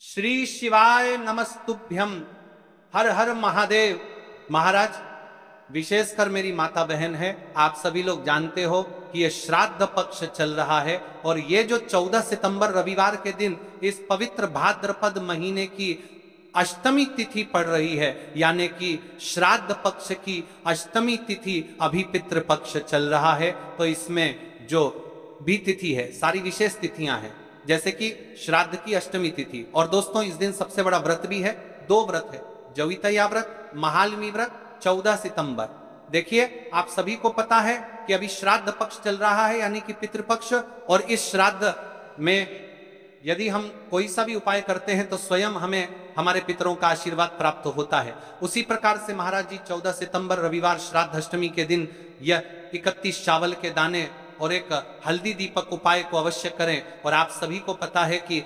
श्री शिवाय नमस्तुभ्यम। हर हर महादेव। महाराज, विशेषकर मेरी माता बहन है, आप सभी लोग जानते हो कि ये श्राद्ध पक्ष चल रहा है और ये जो 14 सितंबर रविवार के दिन इस पवित्र भाद्रपद महीने की अष्टमी तिथि पड़ रही है, यानी कि श्राद्ध पक्ष की अष्टमी तिथि, अभी पितृ पक्ष चल रहा है। तो इसमें जो भी तिथि है, सारी विशेष तिथियां हैं, जैसे कि श्राद्ध की अष्टमी तिथि। और दोस्तों, इस दिन सबसे बड़ा व्रत भी है, दो व्रत है, जवितया व्रत, महालमी व्रत, 14 सितंबर। देखिए, आप सभी को पता है कि अभी श्राद्ध पक्ष चल रहा है, यानी कि पितृपक्ष। और इस श्राद्ध में यदि हम कोई सा भी उपाय करते हैं तो स्वयं हमें हमारे पितरों का आशीर्वाद प्राप्त होता है। उसी प्रकार से महाराज जी 14 सितंबर रविवार श्राद्ध अष्टमी के दिन यह 31 चावल के दाने और एक हल्दी दीपक उपाय को अवश्य करें। और आप सभी को पता है कि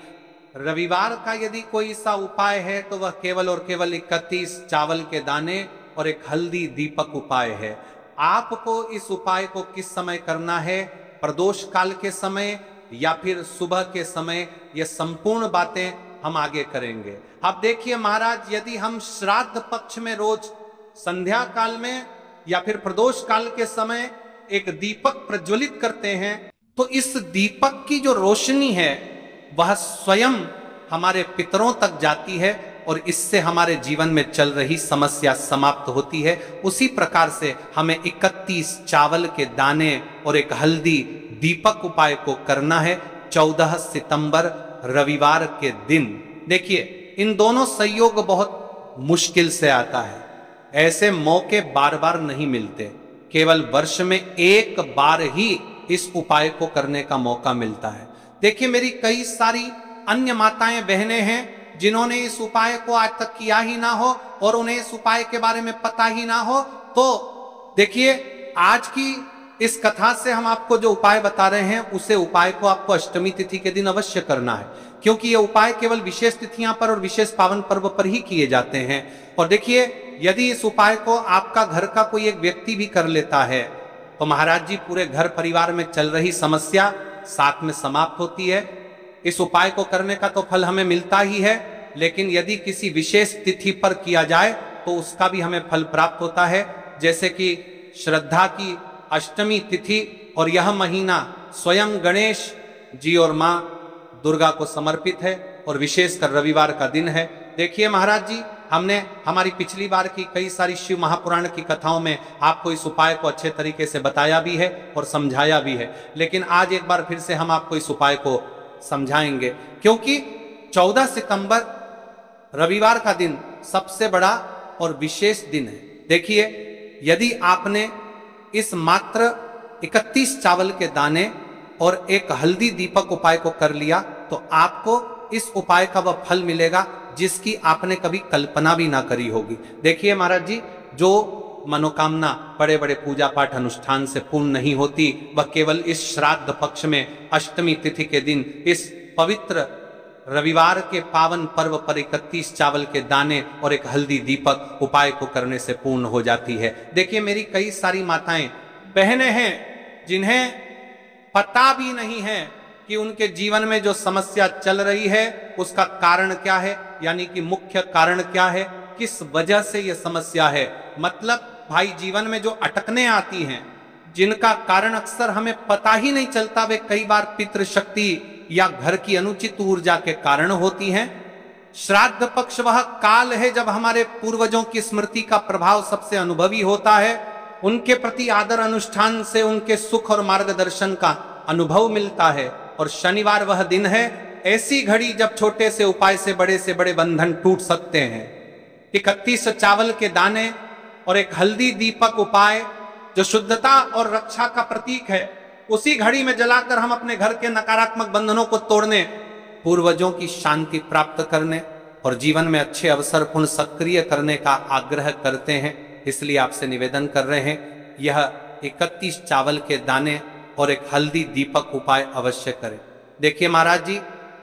रविवार का यदि कोई सा उपाय है तो वह केवल और केवल 31 चावल के दाने और एक हल्दी दीपक उपाय है। आपको इस उपाय को किस समय करना है, प्रदोष काल के समय या फिर सुबह के समय, ये संपूर्ण बातें हम आगे करेंगे। अब देखिए महाराज, यदि हम श्राद्ध पक्ष में रोज संध्या काल में या फिर प्रदोष काल के समय एक दीपक प्रज्वलित करते हैं, तो इस दीपक की जो रोशनी है वह स्वयं हमारे पितरों तक जाती है और इससे हमारे जीवन में चल रही समस्या समाप्त होती है। उसी प्रकार से हमें 31 चावल के दाने और एक हल्दी दीपक उपाय को करना है 14 सितंबर रविवार के दिन। देखिए, इन दोनों संयोग बहुत मुश्किल से आता है, ऐसे मौके बार बार नहीं मिलते, केवल वर्ष में एक बार ही इस उपाय को करने का मौका मिलता है। देखिए, मेरी कई सारी अन्य माताएं बहनें हैं जिन्होंने इस उपाय को आज तक किया ही ना हो और उन्हें इस उपाय के बारे में पता ही ना हो। तो देखिए, आज की इस कथा से हम आपको जो उपाय बता रहे हैं, उसे उपाय को आपको अष्टमी तिथि के दिन अवश्य करना है, क्योंकि ये उपाय केवल विशेष तिथियां पर और विशेष पावन पर्व पर ही किए जाते हैं। और देखिए, यदि इस उपाय को आपका घर का कोई एक व्यक्ति भी कर लेता है तो महाराज जी पूरे घर परिवार में चल रही समस्या साथ में समाप्त होती है। इस उपाय को करने का तो फल हमें मिलता ही है, लेकिन यदि किसी विशेष तिथि पर किया जाए तो उसका भी हमें फल प्राप्त होता है। जैसे कि श्रद्धा की अष्टमी तिथि और यह महीना स्वयं गणेश जी और मां दुर्गा को समर्पित है और विशेषकर रविवार का दिन है। देखिए महाराज जी, हमने हमारी पिछली बार की कई सारी शिव महापुराण की कथाओं में आपको इस उपाय को अच्छे तरीके से बताया भी है और समझाया भी है, लेकिन आज एक बार फिर से हम आपको इस उपाय को समझाएंगे, क्योंकि 14 सितंबर रविवार का दिन सबसे बड़ा और विशेष दिन है। देखिए, यदि आपने इस मात्र 31 चावल के दाने और एक हल्दी दीपक उपाय को कर लिया तो आपको इस उपाय का वह फल मिलेगा जिसकी आपने कभी कल्पना भी ना करी होगी। देखिए महाराज जी, जो मनोकामना बड़े बड़े पूजा पाठ अनुष्ठान से पूर्ण नहीं होती, वह केवल इस श्राद्ध पक्ष में अष्टमी तिथि के दिन इस पवित्र रविवार के पावन पर्व पर 31 चावल के दाने और एक हल्दी दीपक उपाय को करने से पूर्ण हो जाती है। देखिए, मेरी कई सारी माताएं बहनें हैं जिन्हें पता भी नहीं है कि उनके जीवन में जो समस्या चल रही है उसका कारण क्या है, यानी कि मुख्य कारण क्या है, किस वजह से यह समस्या है। मतलब भाई, जीवन में जो अटकने आती हैं, जिनका कारण अक्सर हमें पता ही नहीं चलता, वे कई बार पितृशक्ति या घर की अनुचित ऊर्जा के कारण होती हैं। श्राद्ध पक्ष वह काल है जब हमारे पूर्वजों की स्मृति का प्रभाव सबसे अनुभवी होता है, उनके प्रति आदर अनुष्ठान से उनके सुख और मार्गदर्शन का अनुभव मिलता है। और शनिवार वह दिन है, ऐसी घड़ी जब छोटे से उपाय से बड़े बंधन टूट सकते हैं। 31 चावल के दाने और एक हल्दी दीपक उपाय जो शुद्धता और रक्षा का प्रतीक है, उसी घड़ी में जलाकर हम अपने घर के नकारात्मक बंधनों को तोड़ने, पूर्वजों की शांति प्राप्त करने और जीवन में अच्छे अवसर पुनः सक्रिय करने का आग्रह करते हैं। इसलिए आपसे निवेदन कर रहे हैं, यह 31 चावल के दाने और एक हल्दी दीपक उपाय अवश्य करें। देखिए महाराज जी,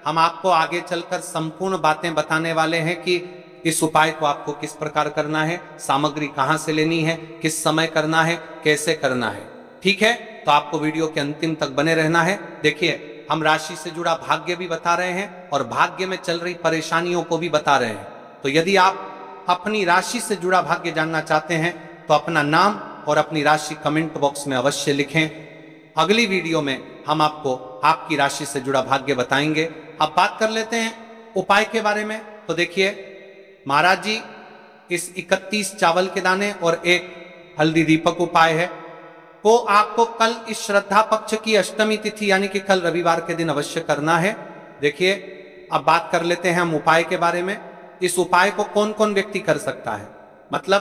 हम आपको आगे चलकर संपूर्ण बातें बताने वाले हैं कि इस उपाय को आपको किस प्रकार करना है, सामग्री कहां से लेनी है, किस समय करना है, कैसे करना है। ठीक है, तो आपको वीडियो के अंतिम तक बने रहना है। देखिए, हम राशि से जुड़ा भाग्य भी बता रहे हैं और भाग्य में चल रही परेशानियों को भी बता रहे हैं। तो यदि आप अपनी राशि से जुड़ा भाग्य जानना चाहते हैं तो अपना नाम और अपनी राशि कमेंट बॉक्स में अवश्य लिखें। अगली वीडियो में हम आपको आपकी राशि से जुड़ा भाग्य बताएंगे। अब बात कर लेते हैं उपाय के बारे में। तो देखिए महाराज जी, इस 31 चावल के दाने और एक हल्दी दीपक उपाय है वो आपको कल इस श्रद्धा पक्ष की अष्टमी तिथि यानी कि कल रविवार के दिन अवश्य करना है। देखिए अब बात कर लेते हैं हम उपाय के बारे में। इस उपाय को कौन कौन व्यक्ति कर सकता है, मतलब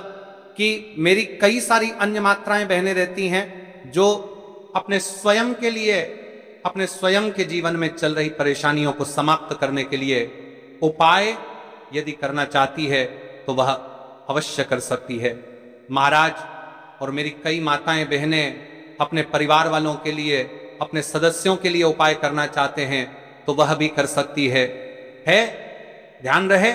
कि मेरी कई सारी अन्य मात्राएं बहनें रहती हैं जो अपने स्वयं के लिए, अपने स्वयं के जीवन में चल रही परेशानियों को समाप्त करने के लिए उपाय यदि करना चाहती है तो वह अवश्य कर सकती है। महाराज और मेरी कई माताएं बहनें अपने परिवार वालों के लिए, अपने सदस्यों के लिए उपाय करना चाहते हैं तो वह भी कर सकती है। ध्यान रहे,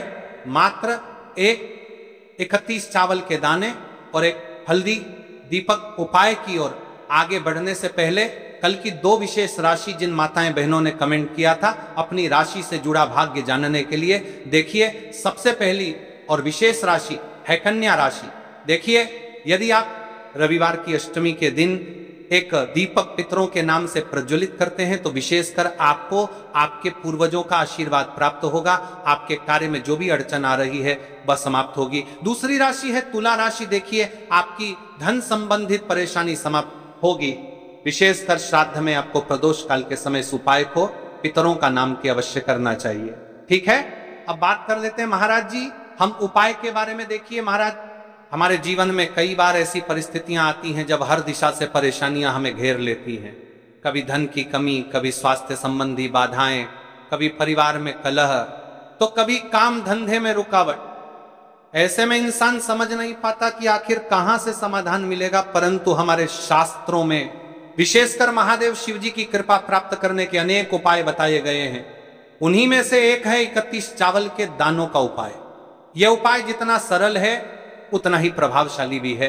मात्र एक 31 चावल के दाने और एक हल्दी दीपक उपाय की ओर आगे बढ़ने से पहले कल की 2 विशेष राशि जिन माताएं बहनों ने कमेंट किया था अपनी राशि से जुड़ा भाग्य जानने के लिए, देखिए सबसे पहली और विशेष राशि है कन्या राशि। देखिए यदि आप रविवार की अष्टमी के दिन एक दीपक पितरों के नाम से प्रज्वलित करते हैं तो विशेषकर आपको आपके पूर्वजों का आशीर्वाद प्राप्त होगा। आपके कार्य में जो भी अड़चन आ रही है वह समाप्त होगी। दूसरी राशि है तुला राशि। देखिए आपकी धन संबंधित परेशानी समाप्त होगी। विशेषकर श्राद्ध में आपको प्रदोष काल के समय इस उपाय को पितरों का नाम के अवश्य करना चाहिए। ठीक है, अब बात कर लेते हैं महाराज जी हम उपाय के बारे में। देखिए महाराज, हमारे जीवन में कई बार ऐसी परिस्थितियां आती हैं जब हर दिशा से परेशानियां हमें घेर लेती हैं। कभी धन की कमी, कभी स्वास्थ्य संबंधी बाधाएं, कभी परिवार में कलह, तो कभी काम धंधे में रुकावट। ऐसे में इंसान समझ नहीं पाता कि आखिर कहां से समाधान मिलेगा, परंतु हमारे शास्त्रों में विशेषकर महादेव शिव जी की कृपा प्राप्त करने के अनेक उपाय बताए गए हैं। उन्हीं में से एक है 31 चावल के दानों का उपाय। यह उपाय जितना सरल है उतना ही प्रभावशाली भी है।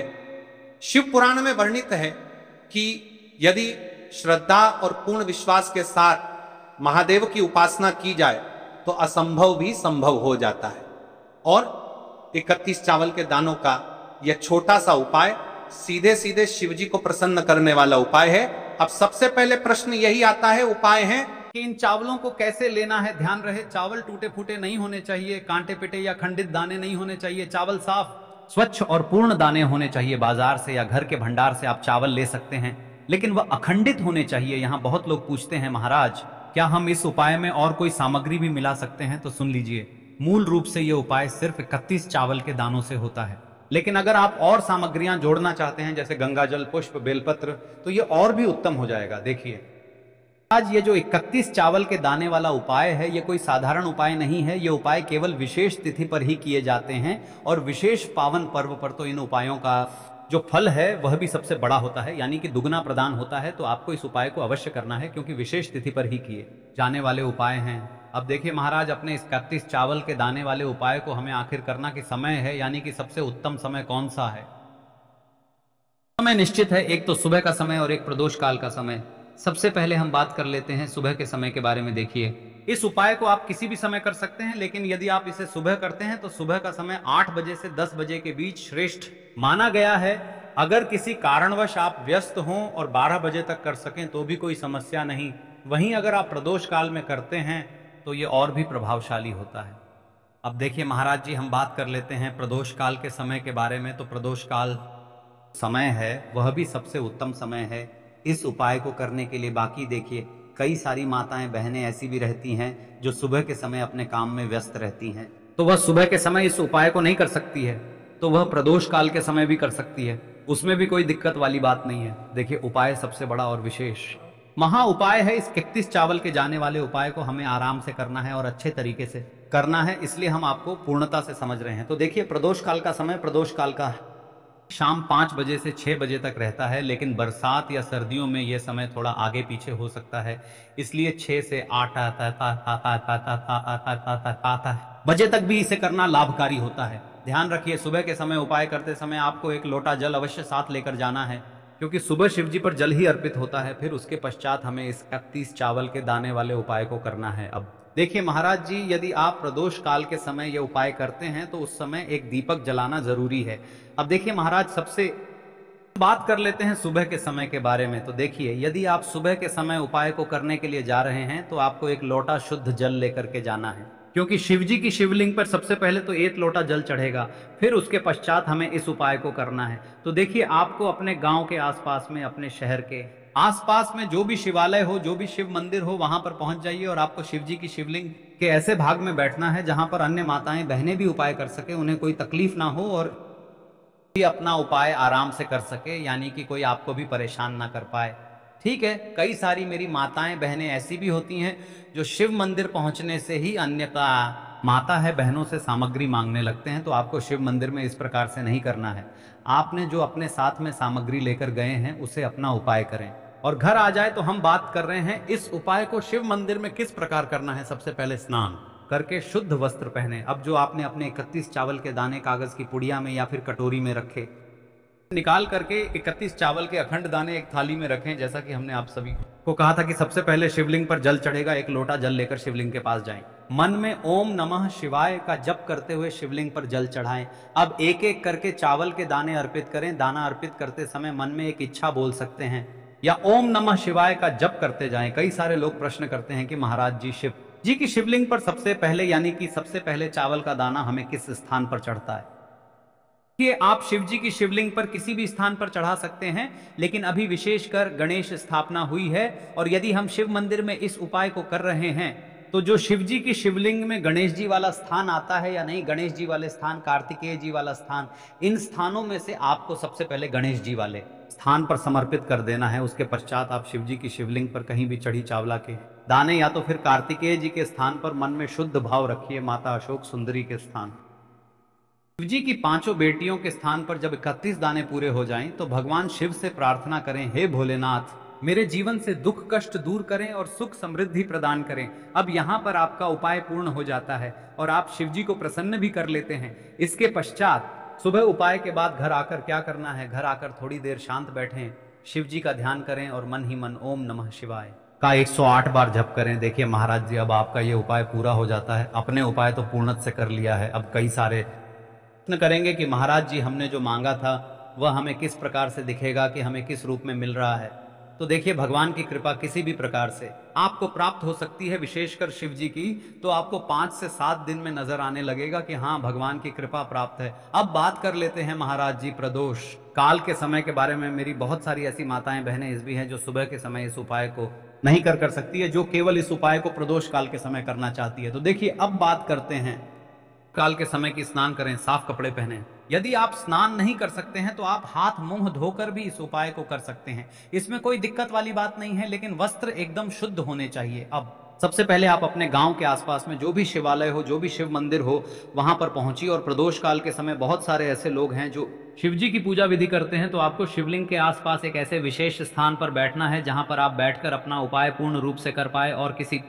शिव पुराण में वर्णित है कि यदि श्रद्धा और पूर्ण विश्वास के साथ महादेव की उपासना की जाए तो असंभव भी संभव हो जाता है। और 31 चावल के दानों का यह छोटा सा उपाय सीधे सीधे शिव जी को प्रसन्न करने वाला उपाय है। अब सबसे पहले प्रश्न यही आता है, उपाय है कि इन चावलों को कैसे लेना है। ध्यान रहे, चावल टूटे फूटे नहीं होने चाहिए, कांटे पिटे या खंडित दाने नहीं होने चाहिए। चावल साफ, स्वच्छ और पूर्ण दाने होने चाहिए। बाजार से या घर के भंडार से आप चावल ले सकते हैं, लेकिन वह अखंडित होने चाहिए। यहाँ बहुत लोग पूछते हैं महाराज क्या हम इस उपाय में और कोई सामग्री भी मिला सकते हैं? तो सुन लीजिए, मूल रूप से यह उपाय सिर्फ 31 चावल के दानों से होता है। लेकिन अगर आप और सामग्रियां जोड़ना चाहते हैं जैसे गंगाजल, पुष्प, बेलपत्र, तो ये और भी उत्तम हो जाएगा। देखिए आज ये जो 31 चावल के दाने वाला उपाय है ये कोई साधारण उपाय नहीं है। ये उपाय केवल विशेष तिथि पर ही किए जाते हैं और विशेष पावन पर्व पर तो इन उपायों का जो फल है वह भी सबसे बड़ा होता है, यानी कि दुगना प्रदान होता है। तो आपको इस उपाय को अवश्य करना है क्योंकि विशेष तिथि पर ही किए जाने वाले उपाय हैं। अब देखिए महाराज, अपने इस 31 चावल के दाने वाले उपाय को हमें आखिर करना कि समय है, यानी कि सबसे उत्तम समय कौन सा है? समय निश्चित है, एक तो सुबह का समय और एक प्रदोष काल का समय। सबसे पहले हम बात कर लेते हैं सुबह के समय के बारे में। देखिए इस उपाय को आप किसी भी समय कर सकते हैं, लेकिन यदि आप इसे सुबह करते हैं तो सुबह का समय 8 बजे से 10 बजे के बीच श्रेष्ठ माना गया है। अगर किसी कारणवश आप व्यस्त हों और 12 बजे तक कर सकें तो भी कोई समस्या नहीं। वहीं अगर आप प्रदोष काल में करते हैं तो ये और भी प्रभावशाली होता है। अब देखिए महाराज जी, हम बात कर लेते हैं प्रदोष काल के समय के बारे में। तो प्रदोष काल समय है वह भी सबसे उत्तम समय है इस उपाय को करने के लिए। बाकी देखिए कई सारी माताएं बहनें ऐसी भी रहती हैं जो सुबह के समय अपने काम में व्यस्त रहती हैं, तो वह सुबह के समय इस उपाय को नहीं कर सकती है, तो वह प्रदोष काल के समय भी कर सकती है। उसमें भी कोई दिक्कत वाली बात नहीं है। देखिए उपाय सबसे बड़ा और विशेष महा उपाय है। इस 31 चावल के जाने वाले उपाय को हमें आराम से करना है और अच्छे तरीके से करना है, इसलिए हम आपको पूर्णता से समझ रहे हैं। तो देखिए प्रदोष काल का समय प्रदोष काल का शाम 5 बजे से 6 बजे तक रहता है, लेकिन बरसात या सर्दियों में यह समय थोड़ा आगे पीछे हो सकता है, इसलिए 6 से 8 बजे तक भी इसे करना लाभकारी होता है। ध्यान रखिए सुबह के समय उपाय करते समय आपको 1 लोटा जल अवश्य साथ लेकर जाना है। क्योंकि सुबह शिव जी पर जल ही अर्पित होता है, फिर उसके पश्चात हमें इस 31 चावल के दाने वाले उपाय को करना है। अब देखिए महाराज जी, यदि आप प्रदोष काल के समय ये उपाय करते हैं तो उस समय एक दीपक जलाना जरूरी है। अब देखिए महाराज, सबसे बात कर लेते हैं सुबह के समय के बारे में। तो देखिए, यदि आप सुबह के समय उपाय को करने के लिए जा रहे हैं तो आपको एक लोटा शुद्ध जल लेकर के जाना है, क्योंकि शिव जी की शिवलिंग पर सबसे पहले तो 1 लोटा जल चढ़ेगा, फिर उसके पश्चात हमें इस उपाय को करना है। तो देखिए, आपको अपने गांव के आसपास में, अपने शहर के आसपास में जो भी शिवालय हो, जो भी शिव मंदिर हो, वहां पर पहुंच जाइए और आपको शिव जी की शिवलिंग के ऐसे भाग में बैठना है जहां पर अन्य माताएं बहनें भी उपाय कर सके, उन्हें कोई तकलीफ ना हो और भी अपना उपाय आराम से कर सके, यानी कि कोई आपको भी परेशान ना कर पाए। ठीक है, कई सारी मेरी माताएं बहनें ऐसी भी होती हैं जो शिव मंदिर पहुंचने से ही अन्य का माता है बहनों से सामग्री मांगने लगते हैं। तो आपको शिव मंदिर में इस प्रकार से नहीं करना है। आपने जो अपने साथ में सामग्री लेकर गए हैं उसे अपना उपाय करें और घर आ जाए तो हम बात कर रहे हैं इस उपाय को शिव मंदिर में किस प्रकार करना है। सबसे पहले स्नान करके शुद्ध वस्त्र पहने। अब जो आपने अपने 31 चावल के दाने कागज की पुड़िया में या फिर कटोरी में रखे, निकाल करके 31 चावल के अखंड दाने एक थाली में रखें। जैसा कि हमने आप सभी को कहा था कि सबसे पहले शिवलिंग पर जल चढ़ेगा, 1 लोटा जल लेकर शिवलिंग के पास जाएं। मन में ओम नमः शिवाय का जप करते हुए शिवलिंग पर जल चढ़ाएं। अब एक एक करके चावल के दाने अर्पित करें। दाना अर्पित करते समय मन में एक इच्छा बोल सकते हैं या ओम नमः शिवाय का जप करते जाएं। कई सारे लोग प्रश्न करते हैं कि महाराज जी, शिव जी की शिवलिंग पर सबसे पहले, यानी कि सबसे पहले चावल का दाना हमें किस स्थान पर चढ़ता है? कि आप शिव जी की शिवलिंग पर किसी भी स्थान पर चढ़ा सकते हैं, लेकिन अभी विशेषकर गणेश स्थापना हुई है और यदि हम शिव मंदिर में इस उपाय को कर रहे हैं तो जो शिव जी की शिवलिंग में गणेश जी वाला स्थान आता है या नहीं, गणेश जी वाले स्थान, कार्तिकेय जी वाला स्थान, इन स्थानों में से आपको सबसे पहले गणेश जी वाले स्थान पर समर्पित कर देना है। उसके पश्चात आप शिव जी की शिवलिंग पर कहीं भी चढ़ी चावला के दाने या तो फिर कार्तिकेय जी के स्थान पर मन में शुद्ध भाव रखिए, माता अशोक सुंदरी के स्थान, शिव जी की 5 बेटियों के स्थान पर जब 31 दाने पूरे हो जाएं तो भगवान शिव से प्रार्थना करें, हे भोलेनाथ, मेरे जीवन से दुख कष्ट दूर करें और सुख समृद्धि प्रदान करें। अब यहाँ पर आपका उपाय पूर्ण हो जाता है और आप शिव जी को प्रसन्न भी कर लेते हैं। इसके पश्चात सुबह उपाय के बाद घर आकर क्या करना है? घर आकर थोड़ी देर शांत बैठें, शिव जी का ध्यान करें और मन ही मन ओम नमः शिवाय का 108 बार जप करें। देखिए महाराज जी, अब आपका ये उपाय पूरा हो जाता है। अपने उपाय तो पूर्णत से कर लिया है। अब कई सारे प्रश्न करेंगे कि महाराज जी, हमने जो मांगा था वह हमें किस प्रकार से दिखेगा, कि हमें किस रूप में मिल रहा है? तो देखिए, भगवान की कृपा किसी भी प्रकार से आपको प्राप्त हो सकती है। विशेषकर शिव जी की तो आपको 5 से 7 दिन में नजर आने लगेगा कि हाँ, भगवान की कृपा प्राप्त है। अब बात कर लेते हैं महाराज जी प्रदोष काल के समय के बारे में। मेरी बहुत सारी ऐसी माताएं बहनें इस भी हैं जो सुबह के समय इस उपाय को नहीं कर सकती है, जो केवल इस उपाय को प्रदोष काल के समय करना चाहती है। तो देखिए, अब बात करते हैं काल के समय की। स्नान करें, साफ कपड़े पहने। यदि आप स्नान नहीं कर सकते हैं तो आप हाथ मुंह धोकर भी इस उपाय को कर सकते हैं, इसमें कोई दिक्कत वाली बात नहीं है, लेकिन वस्त्र एकदम शुद्ध होने चाहिए। अब सबसे पहले आप अपने गांव के आसपास में जो भी शिवालय हो, जो भी शिव मंदिर हो, वहां पर पहुंचिए। और प्रदोष काल के समय बहुत सारे ऐसे लोग हैं जो शिव जी की पूजा विधि करते हैं, तो आपको शिवलिंग के आसपास एक ऐसे विशेष स्थान पर बैठना है जहां पर आप बैठकर अपना उपाय पूर्ण रूप से कर पाए और किसी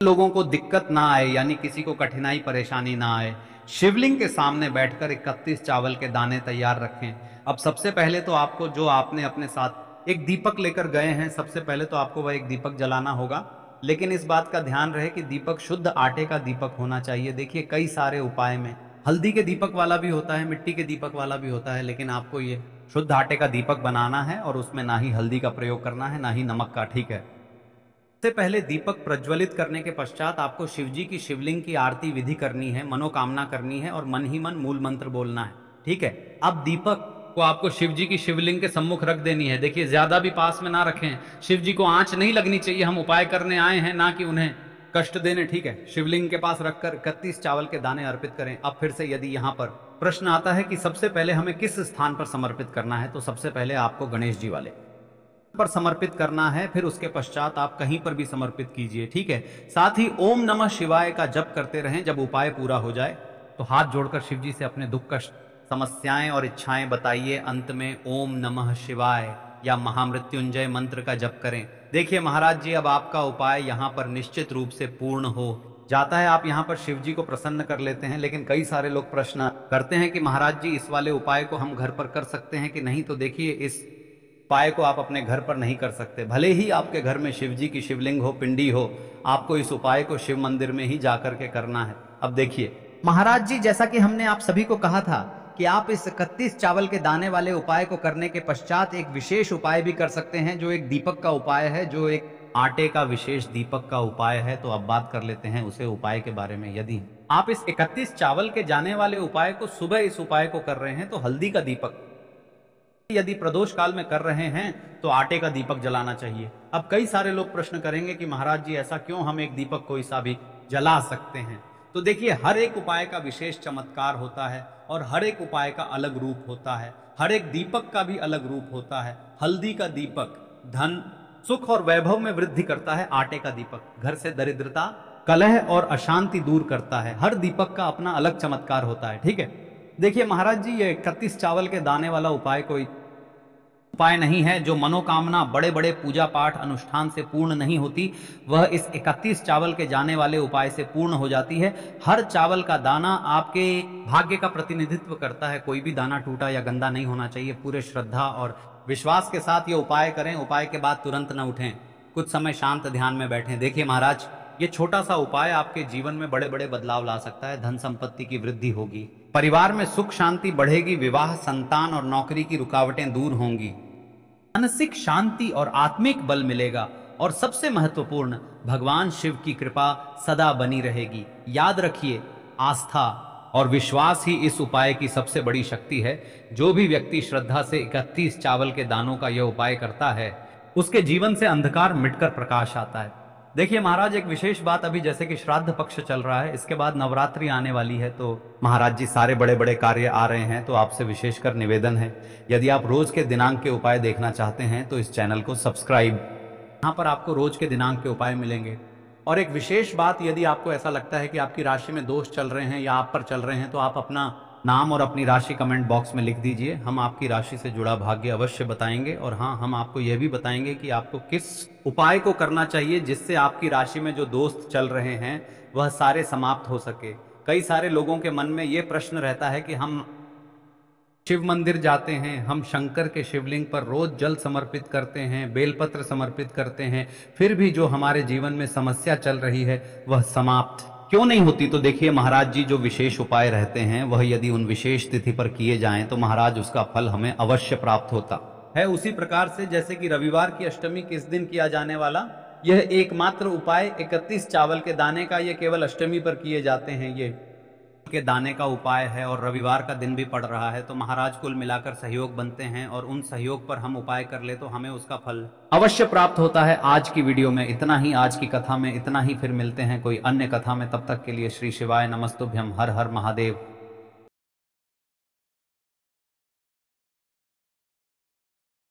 लोगों को दिक्कत ना आए, यानी किसी को कठिनाई परेशानी ना आए। शिवलिंग के सामने बैठकर 31 चावल के दाने तैयार रखें। अब सबसे पहले तो आपको, जो आपने अपने साथ एक दीपक लेकर गए हैं, सबसे पहले तो आपको वह एक दीपक जलाना होगा, लेकिन इस बात का ध्यान रहे कि दीपक शुद्ध आटे का दीपक होना चाहिए। देखिए, कई सारे उपाय में हल्दी के दीपक वाला भी होता है, मिट्टी के दीपक वाला भी होता है, लेकिन आपको ये शुद्ध आटे का दीपक बनाना है और उसमें ना ही हल्दी का प्रयोग करना है, ना ही नमक का। ठीक है, सबसे पहले दीपक प्रज्वलित करने के पश्चात आपको शिव जी की शिवलिंग की आरती विधि करनी है, मनोकामना करनी है और मन ही मन मूल मंत्र बोलना है। ठीक है, अब दीपक को आपको शिव जी की शिवलिंग के सम्मुख रख देनी है। देखिए, ज्यादा भी पास में ना रखें, शिव जी को आंच नहीं लगनी चाहिए। हम उपाय करने आए हैं, ना कि उन्हें कष्ट देने। ठीक है, शिवलिंग के पास रखकर 31 चावल के दाने अर्पित करें। अब फिर से यदि यहाँ पर प्रश्न आता है कि सबसे पहले हमें किस स्थान पर समर्पित करना है, तो सबसे पहले आपको गणेश जी वाले पर समर्पित करना है, फिर उसके पश्चात आप कहीं पर भी समर्पित कीजिए। ठीक है, साथ ही ओम नमः शिवाय का जप करते रहें। जब उपाय पूरा हो जाए तो हाथ जोड़कर शिव जी से अपने दुख कष्ट, समस्याएं और इच्छाएं बताइए। अंत में ओम नमः शिवाय या महामृत्युंजय मंत्र का जप करें। देखिए महाराज जी, अब आपका उपाय यहाँ पर निश्चित रूप से पूर्ण हो जाता है। आप यहाँ पर शिव जी को प्रसन्न कर लेते हैं, लेकिन कई सारे लोग प्रश्न करते हैं कि महाराज जी, इस वाले उपाय को हम घर पर कर सकते हैं कि नहीं? तो देखिए, इस उपाय को आप अपने घर पर नहीं कर सकते। भले ही आपके घर में शिव जी की शिवलिंग हो, पिंडी हो, आपको इस उपाय को शिव मंदिर में ही जाकर के करना है। अब देखिए महाराज जी, जैसा कि हमने आप सभी को कहा था कि आप इस 31 चावल के दाने वाले उपाय को करने के पश्चात एक विशेष उपाय भी कर सकते हैं, जो एक दीपक का उपाय है, जो एक आटे का विशेष दीपक का उपाय है। तो अब बात कर लेते हैं उसे उपाय के बारे में। यदि आप इस 31 चावल के जाने वाले उपाय को सुबह इस उपाय को कर रहे हैं तो हल्दी का दीपक, यदि प्रदोष काल में कर रहे हैं तो आटे का दीपक जलाना चाहिए। अब कई सारे लोग प्रश्न करेंगे कि महाराज जी ऐसा क्यों, हम एक दीपक कोई सा भी जला सकते हैं? तो देखिए, हर एक उपाय का विशेष चमत्कार होता है और हर एक उपाय का अलग रूप होता है, हर एक दीपक का भी अलग रूप होता है। हल्दी का दीपक धन, सुख और वैभव में वृद्धि करता है। आटे का दीपक घर से दरिद्रता, कलह और अशांति दूर करता है। हर दीपक का अपना अलग चमत्कार होता है। ठीक है, देखिए महाराज जी, ये 31 चावल के दाने वाला उपाय कोई उपाय नहीं है जो मनोकामना बड़े बड़े पूजा पाठ अनुष्ठान से पूर्ण नहीं होती, वह इस 31 चावल के जाने वाले उपाय से पूर्ण हो जाती है। हर चावल का दाना आपके भाग्य का प्रतिनिधित्व करता है। कोई भी दाना टूटा या गंदा नहीं होना चाहिए। पूरे श्रद्धा और विश्वास के साथ ये उपाय करें। उपाय के बाद तुरंत न उठें, कुछ समय शांत ध्यान में बैठें। देखिए महाराज, ये छोटा सा उपाय आपके जीवन में बड़े बड़े बदलाव ला सकता है। धन संपत्ति की वृद्धि होगी, परिवार में सुख शांति बढ़ेगी, विवाह, संतान और नौकरी की रुकावटें दूर होंगी, मानसिक शांति और आत्मिक बल मिलेगा और सबसे महत्वपूर्ण, भगवान शिव की कृपा सदा बनी रहेगी। याद रखिए, आस्था और विश्वास ही इस उपाय की सबसे बड़ी शक्ति है। जो भी व्यक्ति श्रद्धा से 31 चावल के दानों का यह उपाय करता है, उसके जीवन से अंधकार मिटकर प्रकाश आता है। देखिए महाराज, एक विशेष बात, अभी जैसे कि श्राद्ध पक्ष चल रहा है, इसके बाद नवरात्रि आने वाली है, तो महाराज जी सारे बड़े बड़े कार्य आ रहे हैं। तो आपसे विशेषकर निवेदन है, यदि आप रोज के दिनांक के उपाय देखना चाहते हैं तो इस चैनल को सब्सक्राइब, यहाँ पर आपको रोज के दिनांक के उपाय मिलेंगे। और एक विशेष बात, यदि आपको ऐसा लगता है कि आपकी राशि में दोष चल रहे हैं या आप पर चल रहे हैं, तो आप अपना नाम और अपनी राशि कमेंट बॉक्स में लिख दीजिए। हम आपकी राशि से जुड़ा भाग्य अवश्य बताएंगे। और हाँ, हम आपको यह भी बताएंगे कि आपको किस उपाय को करना चाहिए जिससे आपकी राशि में जो दोस्त चल रहे हैं वह सारे समाप्त हो सके। कई सारे लोगों के मन में यह प्रश्न रहता है कि हम शिव मंदिर जाते हैं, हम शंकर के शिवलिंग पर रोज जल समर्पित करते हैं, बेलपत्र समर्पित करते हैं, फिर भी जो हमारे जीवन में समस्या चल रही है वह समाप्त क्यों नहीं होती? तो देखिए महाराज जी, जो विशेष उपाय रहते हैं वह यदि उन विशेष तिथि पर किए जाएं तो महाराज उसका फल हमें अवश्य प्राप्त होता है। उसी प्रकार से जैसे कि रविवार की अष्टमी किस दिन किया जाने वाला, यह एकमात्र उपाय 31 चावल के दाने का, यह केवल अष्टमी पर किए जाते हैं, ये के दाने का उपाय है और रविवार का दिन भी पड़ रहा है। तो महाराज कुल मिलाकर सहयोग बनते हैं और उन सहयोग पर हम उपाय कर ले तो हमें उसका फल अवश्य प्राप्त होता है। आज की वीडियो में इतना ही, आज की कथा में इतना ही। फिर मिलते हैं कोई अन्य कथा में, तब तक के लिए श्री शिवाय नमस्तुभ्यम। हर हर महादेव।